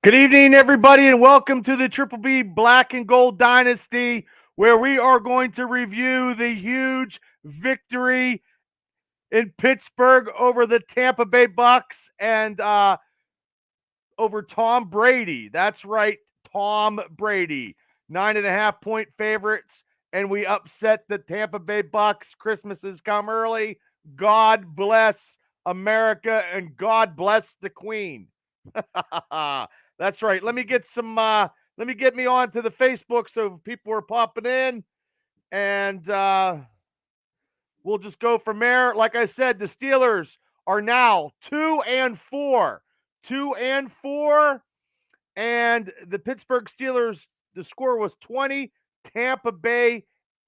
Good evening, everybody, and welcome to the Triple B Black and Gold Dynasty, where we are going to review the huge victory in Pittsburgh over the Tampa Bay Bucks and over Tom Brady. That's right, Tom Brady. 9.5-point favorites, and we upset the Tampa Bay Bucks. Christmas has come early. God bless America, and God bless the Queen. That's right. Let me get me onto the Facebook so people are popping in, and we'll just go from there. Like I said, the Steelers are now 2-4. 2-4. And the Pittsburgh Steelers, the score was 20, Tampa Bay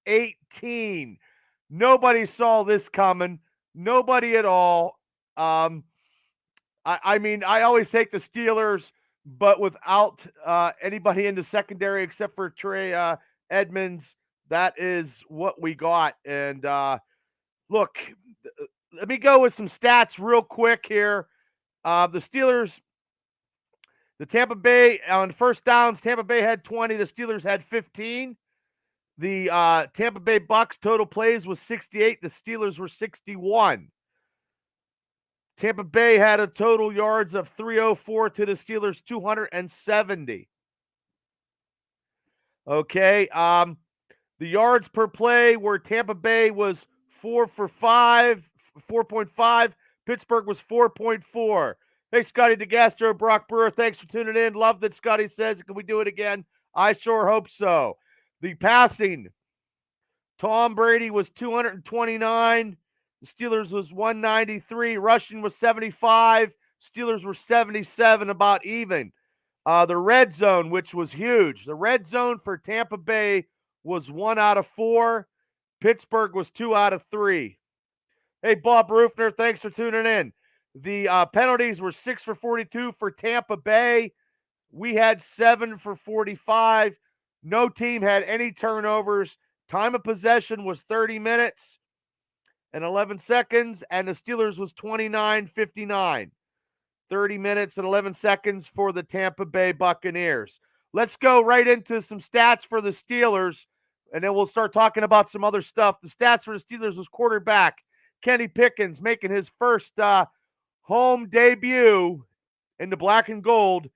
18. Nobody saw this coming. Nobody at all. I mean, I always take the Steelers, but without anybody in the secondary except for Trey Edmonds, that is what we got. And look, let me go with some stats real quick here. The Steelers, the Tampa Bay, on first downs, Tampa Bay had 20. The Steelers had 15. The Tampa Bay Bucks total plays was 68. The Steelers were 61. Tampa Bay had a total yards of 304 to the Steelers 270. Okay. The yards per play where Tampa Bay was 4.5. Pittsburgh was 4.4. Hey, Scotty DeGastro, Brock Brewer, thanks for tuning in. Love that Scotty says, can we do it again? I sure hope so. The passing, Tom Brady was 229. The Steelers was 193. Rushing was 75. Steelers were 77, about even. The red zone, which was huge. The red zone for Tampa Bay was 1 out of 4. Pittsburgh was 2 out of 3. Hey, Bob Roofner, thanks for tuning in. The penalties were 6 for 42 for Tampa Bay. We had 7 for 45. No team had any turnovers. Time of possession was 30 minutes and 11 seconds, and the Steelers was 29-59. 30 minutes and 11 seconds for the Tampa Bay Buccaneers. Let's go right into some stats for the Steelers, and then we'll start talking about some other stuff. The stats for the Steelers was quarterback Kenny Pickens making his first home debut in the black and gold.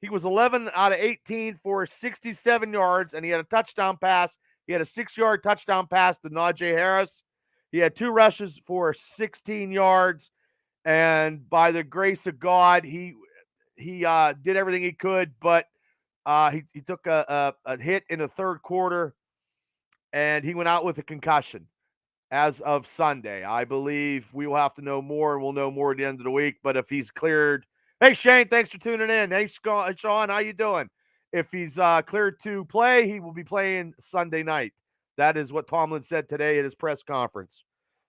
He was 11 out of 18 for 67 yards, and he had a touchdown pass. He had a 6-yard touchdown pass to Najee Harris. He had 2 rushes for 16 yards, and by the grace of God, he did everything he could, but he took a hit in the third quarter, and he went out with a concussion as of Sunday. I believe we will have to know more, and we'll know more at the end of the week. But if he's cleared, hey Shane, thanks for tuning in. Hey Sean, how you doing? If he's cleared to play, he will be playing Sunday night. That is what Tomlin said today at his press conference.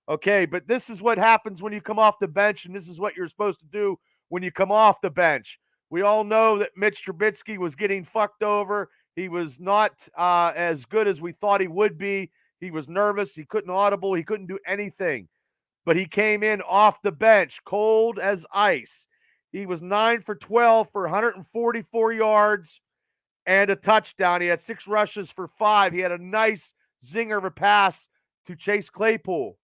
Okay, but this is what happens when you come off the bench, and this is what you're supposed to do when you come off the bench. We all know that Mitch Trubisky was getting fucked over. He was not as good as we thought he would be. He was nervous. He couldn't audible. He couldn't do anything. But he came in off the bench, cold as ice. He was 9 for 12 for 144 yards and a touchdown. He had 6 rushes for 5. He had a nice zinger of a pass to Chase Claypool.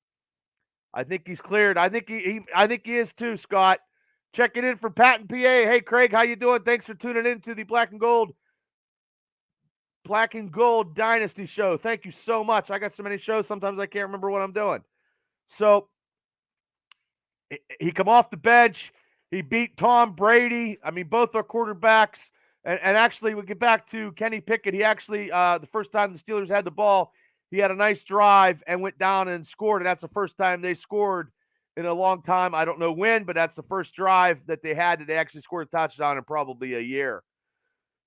I think he's cleared. I think he is too, Scott. Checking in from Patton, PA. Hey, Craig, how you doing? Thanks for tuning in to the Black and Gold Dynasty show. Thank you so much. I got so many shows, sometimes I can't remember what I'm doing. So he come off the bench. He beat Tom Brady. I mean, both are quarterbacks. And actually, we get back to Kenny Pickett. He actually, the first time the Steelers had the ball, he had a nice drive and went down and scored. And that's the first time they scored in a long time. I don't know when, but that's the first drive that they had that they actually scored a touchdown in probably a year.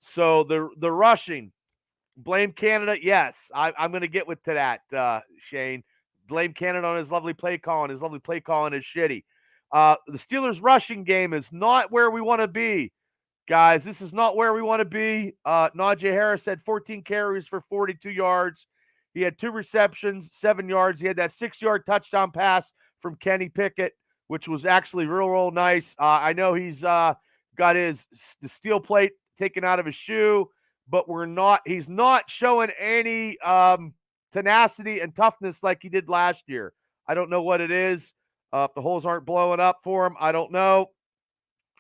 So the rushing, blame Canada. Yes, I'm going to get to that, Shane. Blame Canada on his lovely play calling. His lovely play calling is shitty. The Steelers' rushing game is not where we want to be, guys. This is not where we want to be. Najee Harris had 14 carries for 42 yards. He had 2 receptions, 7 yards. He had that 6-yard touchdown pass from Kenny Pickett, which was actually real nice. I know he's got got the steel plate taken out of his shoe, but he's not showing any tenacity and toughness like he did last year. I don't know what it is. If the holes aren't blowing up for him, I don't know.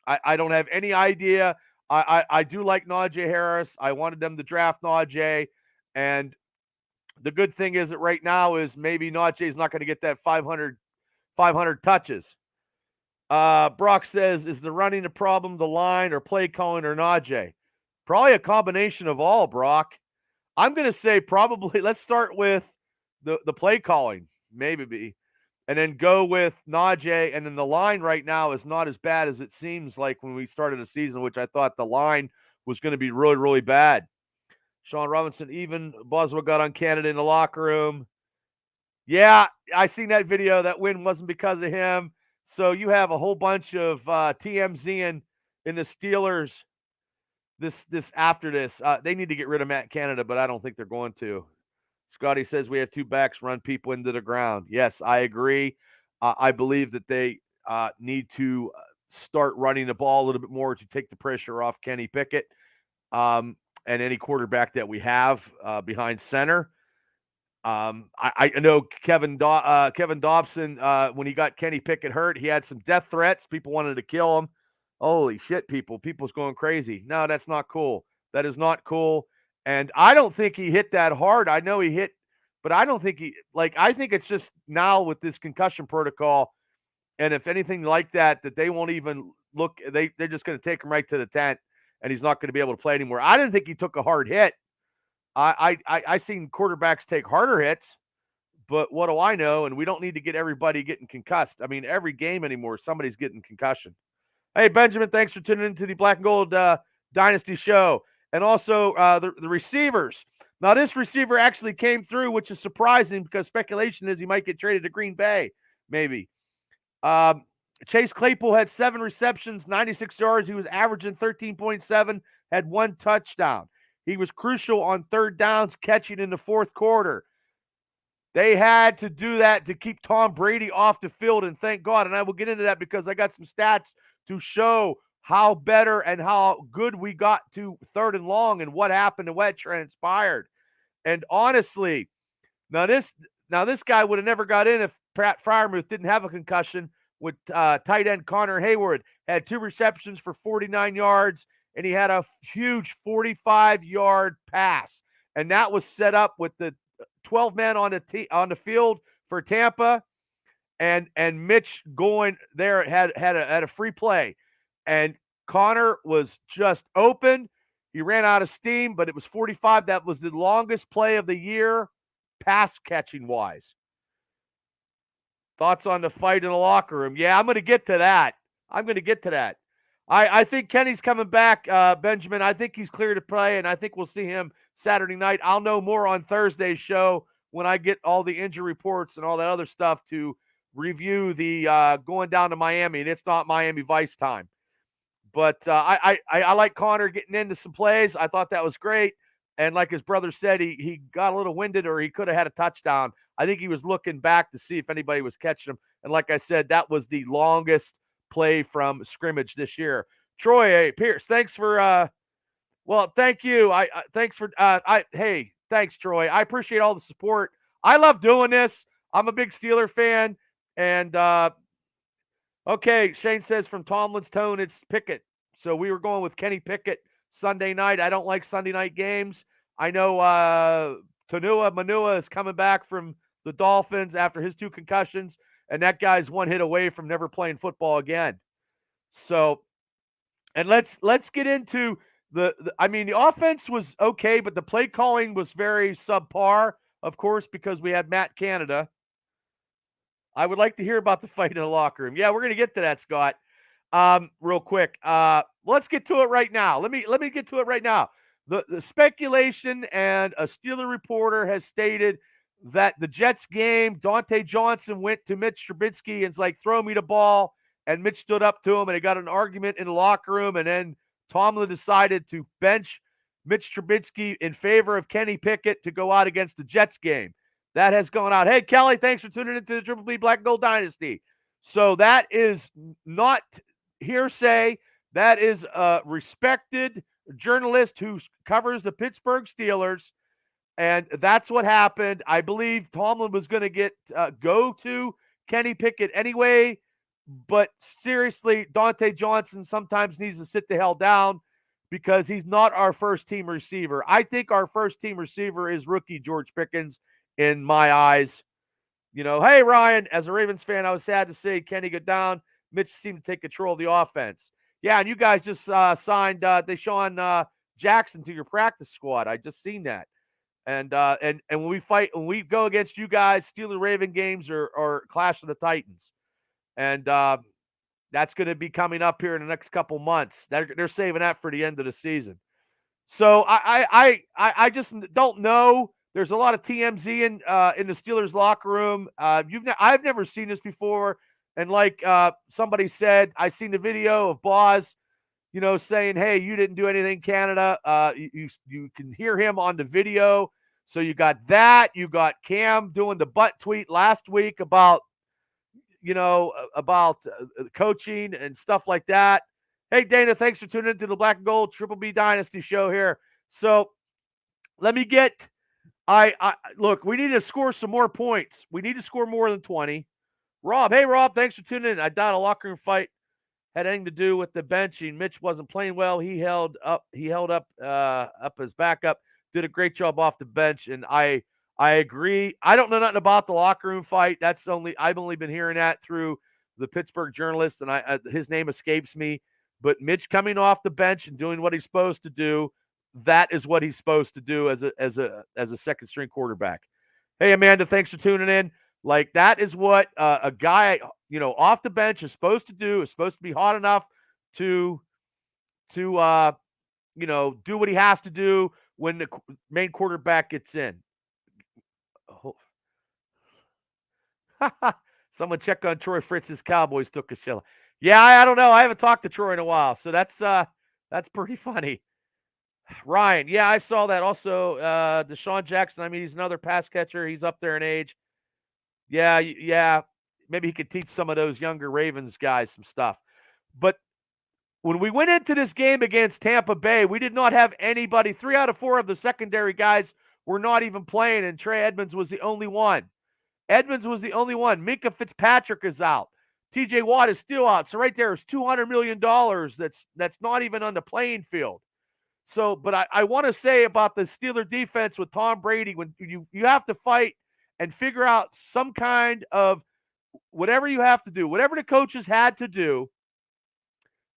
I don't have any idea. I do like Najee Harris. I wanted them to draft Najee, and the good thing is that right now is maybe Najee's not going to get that 500 touches. Brock says, is the running a problem, the line, or play calling, or Najee? Probably a combination of all, Brock. I'm going to say probably let's start with the play calling, maybe, and then go with Najee. And then the line right now is not as bad as it seems like when we started the season, which I thought the line was going to be really, really bad. Sean Robinson, even Boswell got on Canada in the locker room. Yeah, I seen that video. That win wasn't because of him. So you have a whole bunch of TMZ in the Steelers this after this. They need to get rid of Matt Canada, but I don't think they're going to. Scotty says we have two backs run people into the ground. Yes, I agree. I believe that they need to start running the ball a little bit more to take the pressure off Kenny Pickett and any quarterback that we have behind center. I know Kevin Dobson, when he got Kenny Pickett hurt, he had some death threats. People wanted to kill him. Holy shit, people's going crazy. No, that's not cool. That is not cool. And I don't think he hit that hard. I know he hit, but I don't think I think it's just now with this concussion protocol, and if anything like that they won't even look, they're just going to take him right to the tent, and he's not going to be able to play anymore. I didn't think he took a hard hit. I seen quarterbacks take harder hits, but what do I know? And we don't need to get everybody getting concussed. I mean, every game anymore, somebody's getting concussion. Hey, Benjamin, thanks for tuning into the Black and Gold Dynasty show. And also the receivers. Now, this receiver actually came through, which is surprising because speculation is he might get traded to Green Bay, maybe. Chase Claypool had 7 receptions, 96 yards. He was averaging 13.7, had 1 touchdown. He was crucial on third downs, catching in the fourth quarter. They had to do that to keep Tom Brady off the field, and thank God. And I will get into that because I got some stats to show how better and how good we got to third and long and what happened and what transpired. And honestly, now this guy would have never got in if Pat Freiermuth didn't have a concussion. With tight end Connor Hayward had 2 receptions for 49 yards, and he had a huge 45-yard pass. And that was set up with the 12 men on the field for Tampa, and Mitch going there had a free play, and Connor was just open. He ran out of steam, but it was 45. That was the longest play of the year, pass catching wise. Thoughts on the fight in the locker room? Yeah, I'm going to get to that. I think Kenny's coming back, Benjamin. I think he's clear to play, and I think we'll see him Saturday night. I'll know more on Thursday's show when I get all the injury reports and all that other stuff to review the going down to Miami, and it's not Miami Vice time. But I like Connor getting into some plays. I thought that was great. And like his brother said, he got a little winded, or he could have had a touchdown. I think he was looking back to see if anybody was catching him. And like I said, that was the longest play from scrimmage this year. Troy Pierce, thanks for thank you. Thanks, Troy. I appreciate all the support. I love doing this. I'm a big Steeler fan. And okay, Shane says from Tomlin's tone, it's Pickett. So we were going with Kenny Pickett Sunday night. I don't like Sunday night games. I know Manua is coming back from the Dolphins after his 2 concussions, and that guy's 1 hit away from never playing football again. So, and let's get into the offense was okay, but the play calling was very subpar, of course, because we had Matt Canada. I would like to hear about the fight in the locker room. Yeah, we're going to get to that, Scott. Real quick. Let's get to it right now. Let me get to it right now. The speculation, and a Steeler reporter has stated that the Jets game, Dante Johnson went to Mitch Trubisky and's like, throw me the ball. And Mitch stood up to him, and they got an argument in the locker room. And then Tomlin decided to bench Mitch Trubisky in favor of Kenny Pickett to go out against the Jets game. That has gone out. Hey, Kelly, thanks for tuning into the Triple B Black and Gold Dynasty. So that is not hearsay. That is a respected journalist who covers the Pittsburgh Steelers. And that's what happened. I believe Tomlin was going to go to Kenny Pickett anyway. But seriously, Dante Johnson sometimes needs to sit the hell down because he's not our first team receiver. I think our first team receiver is rookie George Pickens in my eyes. Hey, Ryan, as a Ravens fan, I was sad to see Kenny go down. Mitch seemed to take control of the offense. Yeah, and you guys just signed Deshaun Jackson to your practice squad. I just seen that. And when we go against you guys, Steeler Raven games or Clash of the Titans. And that's going to be coming up here in the next couple months. They're saving that for the end of the season. So I just don't know. There's a lot of TMZ in the Steelers locker room. I've never seen this before. And like somebody said, I seen the video of Boz, saying, "Hey, you didn't do anything, Canada." You can hear him on the video. So you got that. You got Cam doing the butt tweet last week about coaching and stuff like that. Hey, Dana, thanks for tuning into the Black and Gold Triple B Dynasty show here. So let me get look, we need to score some more points. We need to score more than 20. Rob, hey, Rob, thanks for tuning in. I doubt a locker room fight had anything to do with the benching. Mitch wasn't playing well. He held up his backup, did a great job off the bench, and I agree. I don't know nothing about the locker room fight. I've only been hearing that through the Pittsburgh journalist, and his name escapes me. But Mitch coming off the bench and doing what he's supposed to do, that is what he's supposed to do as a second string quarterback. Hey, Amanda, thanks for tuning in. Like, that is what a guy, off the bench is supposed to do. Is supposed to be hot enough to do what he has to do when the main quarterback gets in. Oh. Someone check on Troy Fritz's Cowboys took a shell. Yeah, I don't know. I haven't talked to Troy in a while, so that's pretty funny. Ryan, yeah, I saw that. Also, Deshaun Jackson. I mean, he's another pass catcher. He's up there in age. Yeah. Maybe he could teach some of those younger Ravens guys some stuff. But when we went into this game against Tampa Bay, we did not have anybody. 3 out of 4 of the secondary guys were not even playing, and Trey Edmonds was the only one. Minka Fitzpatrick is out. TJ Watt is still out. So right there is $200 million that's not even on the playing field. So, but I want to say about the Steeler defense with Tom Brady, when you have to fight and figure out some kind of whatever you have to do, whatever the coaches had to do,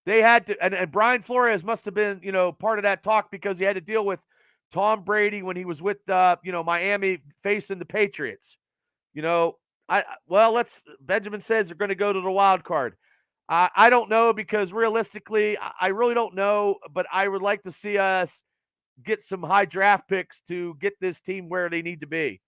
they had to, and Brian Flores must have been, part of that talk because he had to deal with Tom Brady when he was with, Miami facing the Patriots. Benjamin says they're going to go to the wild card. I don't know because realistically, I really don't know, but I would like to see us get some high draft picks to get this team where they need to be.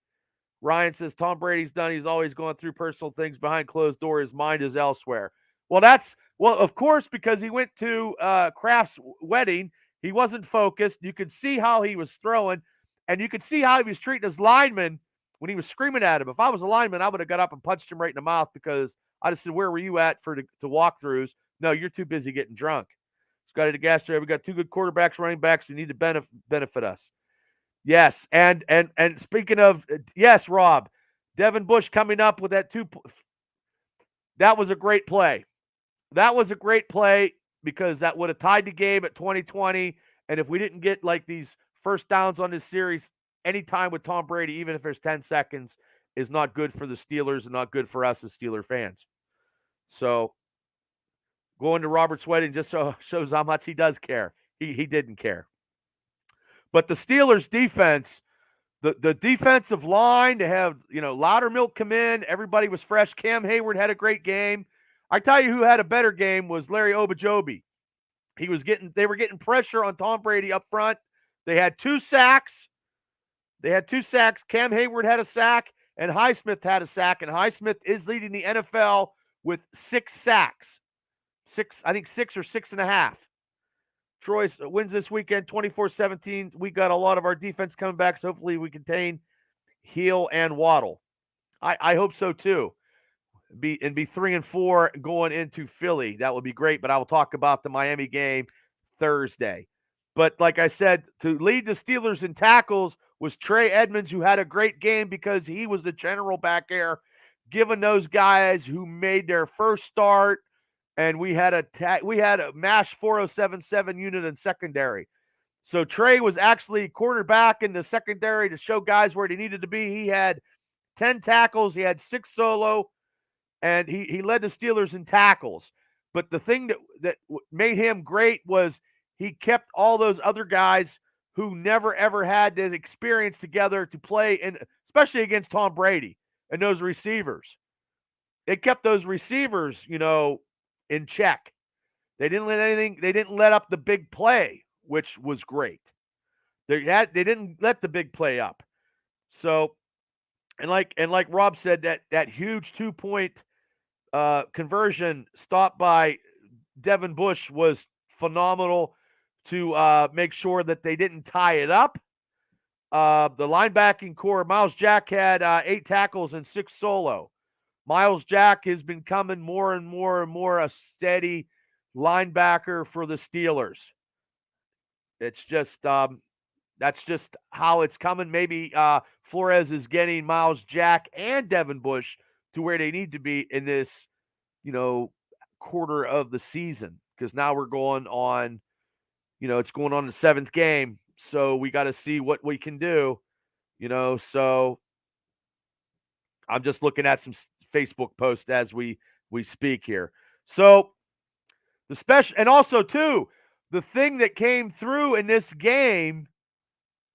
Ryan says Tom Brady's done. He's always going through personal things behind closed doors. His mind is elsewhere. Well, of course, because he went to Kraft's wedding, he wasn't focused. You could see how he was throwing, and you could see how he was treating his lineman when he was screaming at him. If I was a lineman, I would have got up and punched him right in the mouth because I just said, "Where were you at to walkthroughs? No, you're too busy getting drunk." Scotty the gas driver. We got 2 good quarterbacks, running backs who need to benefit us. Yes, and speaking of, yes, Rob, Devin Bush coming up with that that was a great play. That was a great play because that would have tied the game at 2020. And if we didn't get like these first downs on this series, anytime with Tom Brady, even if there's 10 seconds, is not good for the Steelers and not good for us as Steeler fans. So going to Robert's wedding just shows how much he does care. He didn't care. But the Steelers defense, the defensive line, to have, Loudermilk come in, everybody was fresh. Cam Hayward had a great game. I tell you who had a better game was Larry Obajobi. They were getting pressure on Tom Brady up front. They had 2 sacks. Cam Hayward had a sack, and Highsmith had a sack, and Highsmith is leading the NFL with 6 sacks. 6 or 6.5. Troy wins this weekend 24-17. We got a lot of our defense coming back, so hopefully we contain Heel and Waddle. I hope so too. be 3-4 going into Philly. That would be great. But I will talk about the Miami game Thursday. But like I said, to lead the Steelers in tackles was Trey Edmonds, who had a great game because he was the general back there, giving those guys who made their first start. And we had a MASH 4077 unit in secondary. So Trey was actually quarterback in the secondary to show guys where they needed to be. He had 10 tackles. He had 6 solo, and he led the Steelers in tackles. But the thing that made him great was he kept all those other guys who never, ever had that experience together to play, especially against Tom Brady and those receivers. They kept those receivers, in check. They didn't let up the big play, which was great. They didn't let the big play up. So, and like Rob said, that huge 2-point conversion stopped by Devin Bush was phenomenal to make sure that they didn't tie it up. The linebacking core, Miles Jack had 8 tackles and 6 solo. Miles Jack has been coming more and more and more a steady linebacker for the Steelers. It's just that's just how it's coming. Maybe Flores is getting Miles Jack and Devin Bush to where they need to be in this, quarter of the season, because now we're going on, it's going on the 7th game. So we got to see what we can do, so I'm just looking at some Facebook posts as we speak here. So the special, and also too, the thing that came through in this game,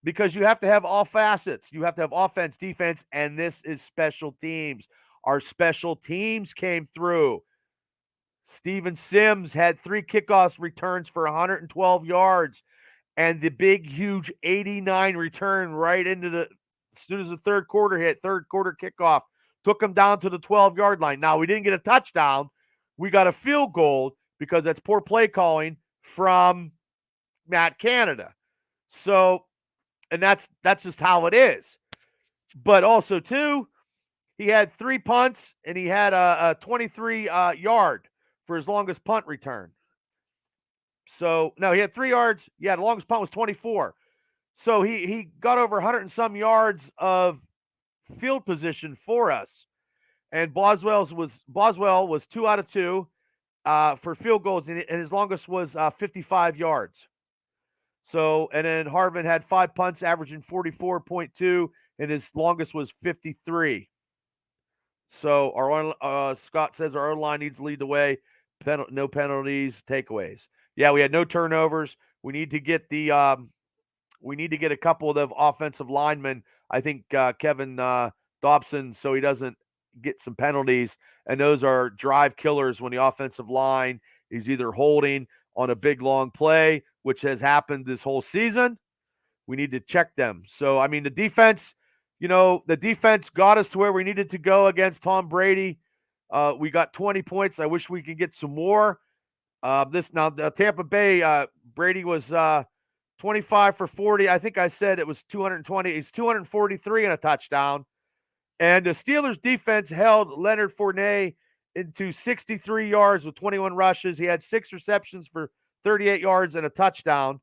because you have to have all facets. You have to have offense, defense, and this is special teams. Our special teams came through. Steven Sims had 3 kickoffs returns for 112 yards, and the big, huge 89 return right into as soon as the third quarter hit, third quarter kickoff, took him down to the 12-yard line. Now, we didn't get a touchdown. We got a field goal because that's poor play calling from Matt Canada. So, and that's just how it is. But also, too, he had 3 punts, and he had a 23-yard for his longest punt return. So, no, he had 3 yards. Yeah, the longest punt was 24. So he got over 100 and some yards of field position for us. And Boswell was 2 out of 2 for field goals, and his longest was 55 yards. So, and then Harvin had 5 punts, averaging 44.2, and his longest was 53. So our Scott says our O-line needs to lead the way. No penalties, takeaways. Yeah, we had no turnovers. We need to get a couple of offensive linemen. I think Kevin Dobson, so he doesn't get some penalties. And those are drive killers when the offensive line is either holding on a big long play, which has happened this whole season. We need to check them. So, I mean, the defense got us to where we needed to go against Tom Brady. We got 20 points. I wish we could get some more. The Tampa Bay, Brady was 25 for 40. I think I said it was 220. He's 243 and a touchdown. And the Steelers defense held Leonard Fournette into 63 yards with 21 rushes. He had 6 receptions for 38 yards and a touchdown.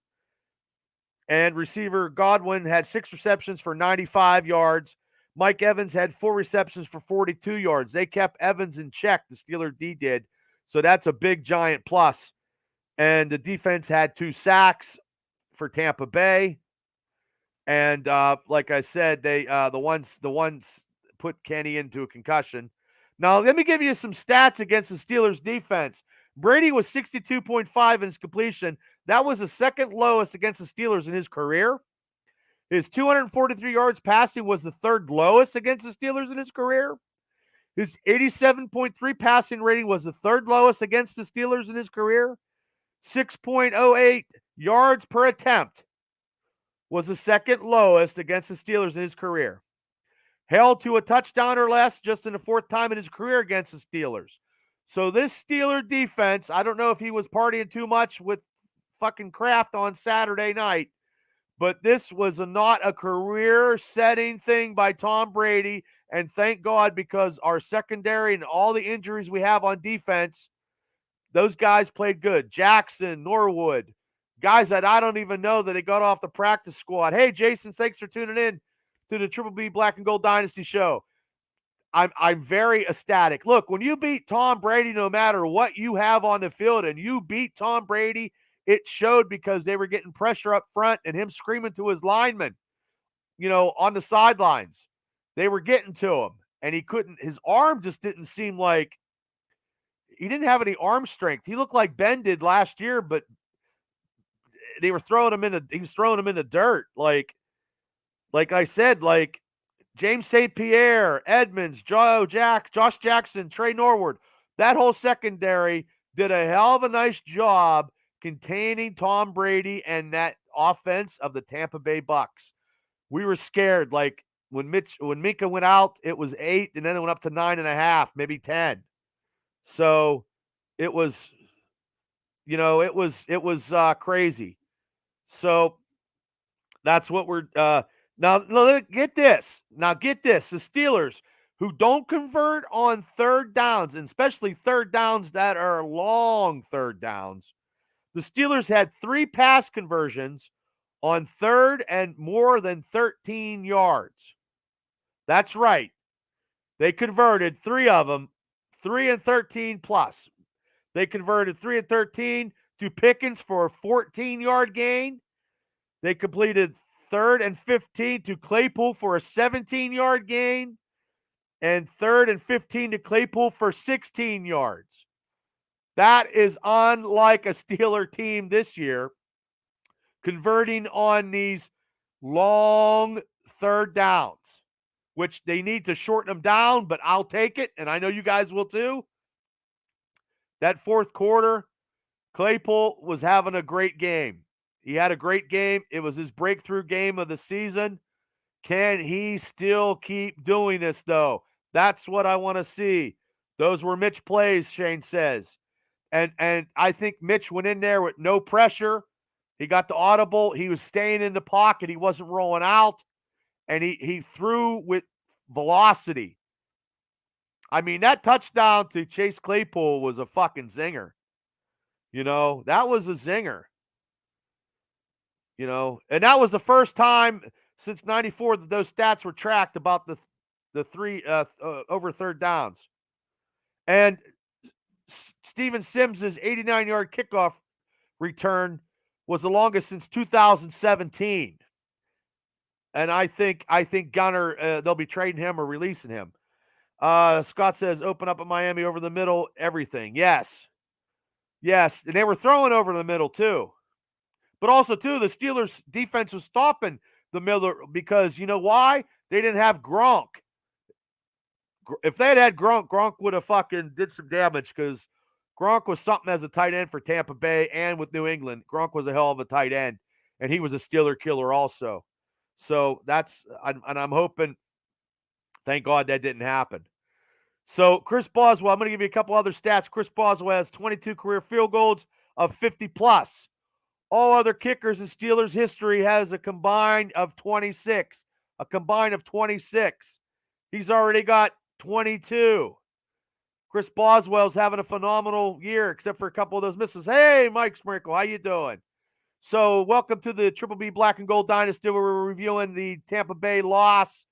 And receiver Godwin had 6 receptions for 95 yards. Mike Evans had 4 receptions for 42 yards. They kept Evans in check, the Steeler D did. So that's a big, giant plus. And the defense had 2 sacks for Tampa Bay. And like I said, they the ones put Kenny into a concussion. Now, let me give you some stats against the Steelers defense. Brady was 62.5 in his completion. That was the second lowest against the Steelers in his career. His 243 yards passing was the third lowest against the Steelers in his career. His 87.3 passing rating was the third lowest against the Steelers in his career. 6.08 yards per attempt was the second lowest against the Steelers in his career. Held to a touchdown or less just in the 4th time in his career against the Steelers. So this Steeler defense, I don't know if he was partying too much with fucking Kraft on Saturday night, But this was not a career-setting thing by Tom Brady, and thank God, because our secondary and all the injuries we have on defense, those guys played good. Jackson, Norwood, guys that I don't even know that they got off the practice squad. Hey, Jason, thanks for tuning in to the Triple B Black and Gold Dynasty show. I'm very ecstatic. Look, when you beat Tom Brady, no matter what you have on the field, and you beat Tom Brady, it showed because they were getting pressure up front and him screaming to his linemen, on the sidelines. They were getting to him, and he couldn't. His arm just didn't seem like he didn't have any arm strength. He looked like Ben did last year, but they were throwing him he was throwing him in the dirt. Like I said, like James St. Pierre, Edmonds, Josh Jackson, Trey Norwood, that whole secondary did a hell of a nice job containing Tom Brady and that offense of the Tampa Bay Bucks. We were scared. Like when Minka went out, it was 8, and then it went up to 9.5, maybe 10. So it was, it was crazy. So that's what we're now get this. Now get this. The Steelers, who don't convert on third downs, and especially third downs that are long third downs, the Steelers had 3 pass conversions on third and more than 13 yards. That's right. They converted 3 of them, 3 and 13 plus. They converted 3 and 13 to Pickens for a 14-yard gain. They completed 3rd and 15 to Claypool for a 17-yard gain, and 3rd and 15 to Claypool for 16 yards. That is unlike a Steeler team this year, converting on these long third downs, which they need to shorten them down, but I'll take it, and I know you guys will too. That fourth quarter, Claypool was having a great game. He had a great game. It was his breakthrough game of the season. Can he still keep doing this, though? That's what I want to see. Those were Mitch plays, Shane says. And I think Mitch went in there with no pressure. He got the audible. He was staying in the pocket. He wasn't rolling out. And he threw with velocity. I mean, that touchdown to Chase Claypool was a fucking zinger. That was a zinger. And that was the first time since 94 that those stats were tracked about the 3 over third downs. And Steven Sims' 89-yard kickoff return was the longest since 2017. And I think Gunner, they'll be trading him or releasing him. Scott says, open up at Miami over the middle, everything. Yes. And they were throwing over the middle too. But also, too, the Steelers' defense was stopping the middle because you know why? They didn't have Gronk. If they had Gronk would have fucking did some damage because Gronk was something as a tight end for Tampa Bay and with New England. Gronk was a hell of a tight end, and he was a Steeler killer also. So I'm hoping, thank God that didn't happen. So Chris Boswell, I'm going to give you a couple other stats. Chris Boswell has 22 career field goals of 50 plus. All other kickers in Steelers history has a combined of 26. A combined of 26. He's already got 22. Chris Boswell's having a phenomenal year, except for a couple of those misses. Hey, Mike Sprinkle, how you doing? So welcome to the Triple B Black and Gold Dynasty, where we're reviewing the Tampa Bay loss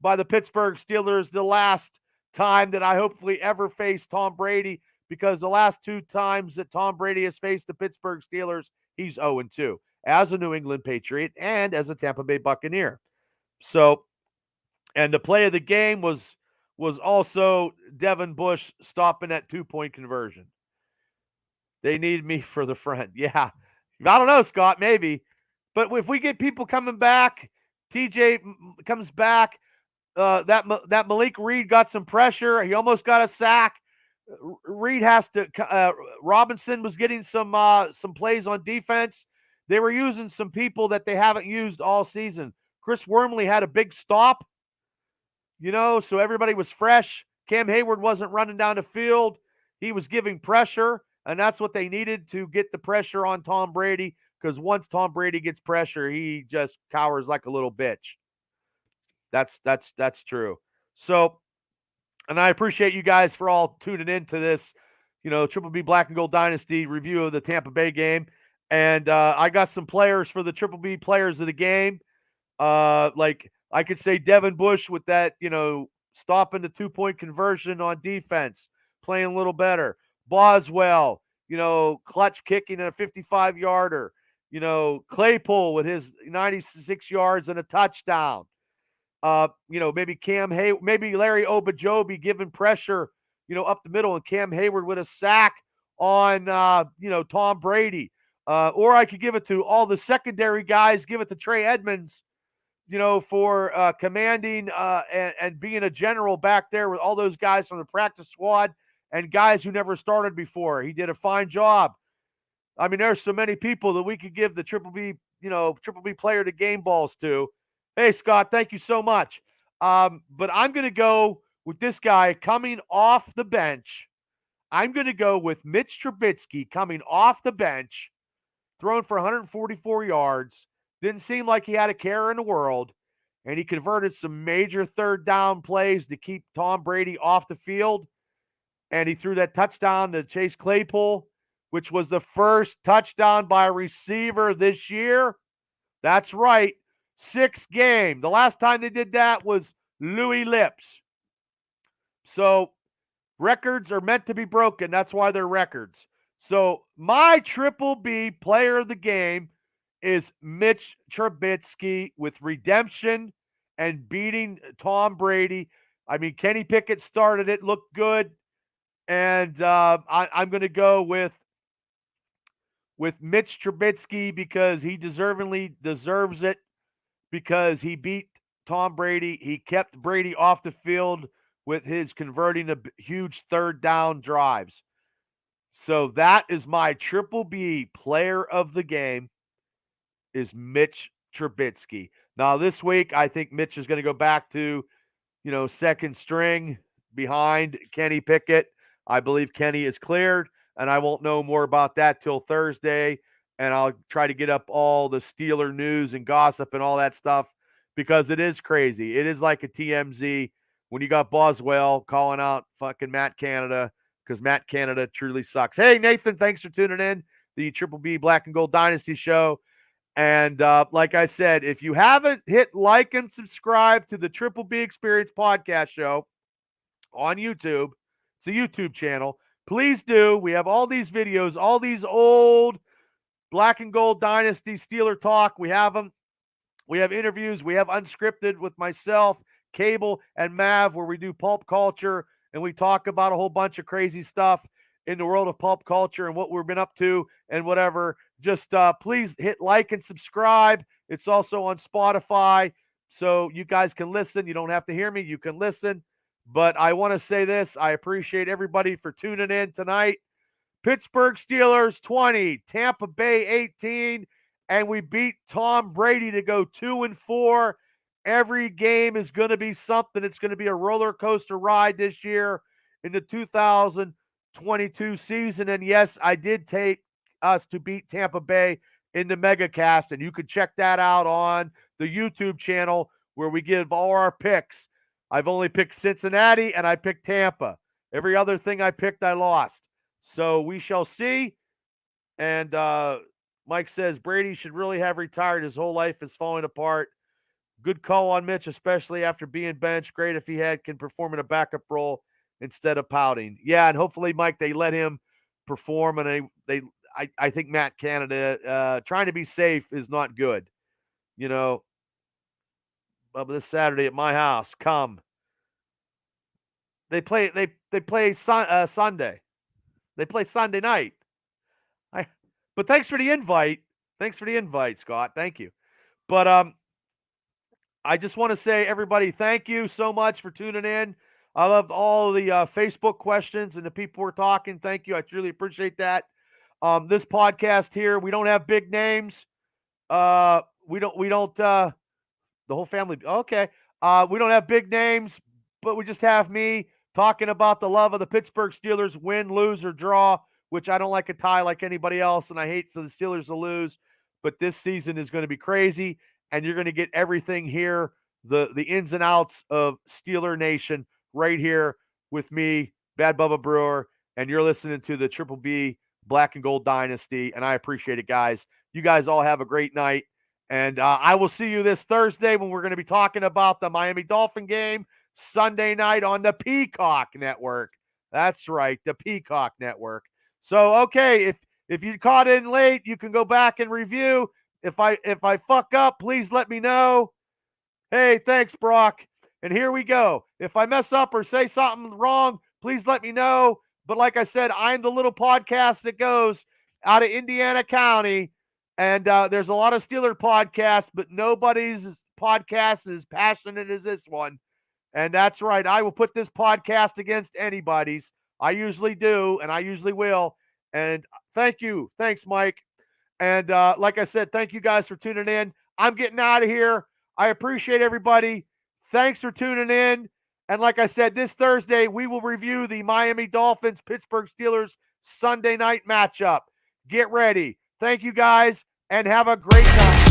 by the Pittsburgh Steelers, the last time that I hopefully ever face Tom Brady, because the last 2 times that Tom Brady has faced the Pittsburgh Steelers, he's 0-2 as a New England Patriot and as a Tampa Bay Buccaneer. So, and the play of the game was also Devin Bush stopping that 2-point conversion. They need me for the front. Yeah. I don't know, Scott, maybe. But if we get people coming back, TJ comes back, that Malik Reed got some pressure. He almost got a sack. Reed has to Robinson was getting some plays on defense. They were using some people that they haven't used all season. Chris Wormley had a big stop, so everybody was fresh. Cam Hayward wasn't running down the field. He was giving pressure, and that's what they needed to get the pressure on Tom Brady, because once Tom Brady gets pressure, he just cowers like a little bitch. That's true. So, and I appreciate you guys for all tuning in to this, Triple B Black and Gold Dynasty review of the Tampa Bay game. And I got some players for the Triple B players of the game. Like I could say Devin Bush with that, stopping the 2-point conversion on defense, playing a little better. Boswell, clutch kicking a 55-yarder. Claypool with his 96 yards and a touchdown. Maybe Larry Obajobi giving pressure, up the middle, and Cam Hayward with a sack on, Tom Brady. Or I could give it to all the secondary guys, give it to Trey Edmonds, for commanding and being a general back there with all those guys from the practice squad and guys who never started before. He did a fine job. I mean, there's so many people that we could give the Triple B player to game balls to. Hey, Scott, thank you so much. But I'm going to go with this guy coming off the bench. I'm going to go with Mitch Trubisky coming off the bench, throwing for 144 yards. Didn't seem like he had a care in the world. And he converted some major third down plays to keep Tom Brady off the field. And he threw that touchdown to Chase Claypool, which was the first touchdown by a receiver this year. That's right. 6 game. The last time they did that was Louis Lips. So records are meant to be broken. That's why they're records. So my Triple B player of the game is Mitch Trubisky with redemption and beating Tom Brady. I mean, Kenny Pickett started it, looked good. And I'm going to go with Mitch Trubisky because he deservingly deserves it, because he beat Tom Brady. He kept Brady off the field with his converting a huge third down drives. So that is my Triple B player of the game, is Mitch Trubisky. Now this week, I think Mitch is going to go back to, second string behind Kenny Pickett. I believe Kenny is cleared, and I won't know more about that till Thursday. And I'll try to get up all the Steeler news and gossip and all that stuff, because it is crazy. It is like a TMZ when you got Boswell calling out fucking Matt Canada, because Matt Canada truly sucks. Hey, Nathan, thanks for tuning in. The Triple B Black and Gold Dynasty show. And like I said, if you haven't hit like and subscribe to the Triple B Experience podcast show on YouTube, it's a YouTube channel, please do. We have all these videos, all these old Black and Gold Dynasty Steeler talk. We have them. We have interviews. We have unscripted with myself, Cable, and Mav, where we do pulp culture and we talk about a whole bunch of crazy stuff in the world of pulp culture and what we've been up to and whatever. Just please hit like and subscribe. It's also on Spotify, so you guys can listen. You don't have to hear me. You can listen. But I want to say this. I appreciate everybody for tuning in tonight. Pittsburgh Steelers 20, Tampa Bay 18, and we beat Tom Brady to go 2-4. Every game is going to be something. It's going to be a roller coaster ride this year in the 2022 season. And yes, I did take us to beat Tampa Bay in the MegaCast, and you can check that out on the YouTube channel where we give all our picks. I've only picked Cincinnati and I picked Tampa. Every other thing I picked, I lost. So we shall see. And Mike says Brady should really have retired. His whole life is falling apart. Good call on Mitch, especially after being benched. Great if he can perform in a backup role instead of pouting. Yeah, and hopefully, Mike, they let him perform. And I think Matt Canada trying to be safe is not good. This Saturday at my house, come. They play Sunday. They play Sunday night. But thanks for the invite. Thanks for the invite, Scott. Thank you. But I just want to say, everybody, thank you so much for tuning in. I loved all the Facebook questions and the people who are talking. Thank you. I truly appreciate that. This podcast here, we don't have big names. We don't the whole family. Okay. We don't have big names, but we just have me talking about the love of the Pittsburgh Steelers, win, lose, or draw, which I don't like a tie like anybody else, and I hate for the Steelers to lose. but this season is going to be crazy, and you're going to get everything here, the ins and outs of Steeler Nation right here with me, Bad Bubba Brewer, and you're listening to the Triple B Black and Gold Dynasty, and I appreciate it, guys. You guys all have a great night, and I will see you this Thursday when we're going to be talking about the Miami Dolphin game Sunday night on the Peacock Network. That's right, the Peacock Network. So, okay, if you caught in late, you can go back and review. If I fuck up, please let me know. Hey, thanks, Brock. And here we go. If I mess up or say something wrong, please let me know. But like I said, I'm the little podcast that goes out of Indiana County, and there's a lot of Steeler podcasts, but nobody's podcast is as passionate as this one. And that's right. I will put this podcast against anybody's. I usually do, and I usually will. And thank you. Thanks, Mike. And like I said, thank you guys for tuning in. I'm getting out of here. I appreciate everybody. Thanks for tuning in. And like I said, this Thursday, we will review the Miami Dolphins Pittsburgh Steelers Sunday night matchup. Get ready. Thank you guys, and have a great night.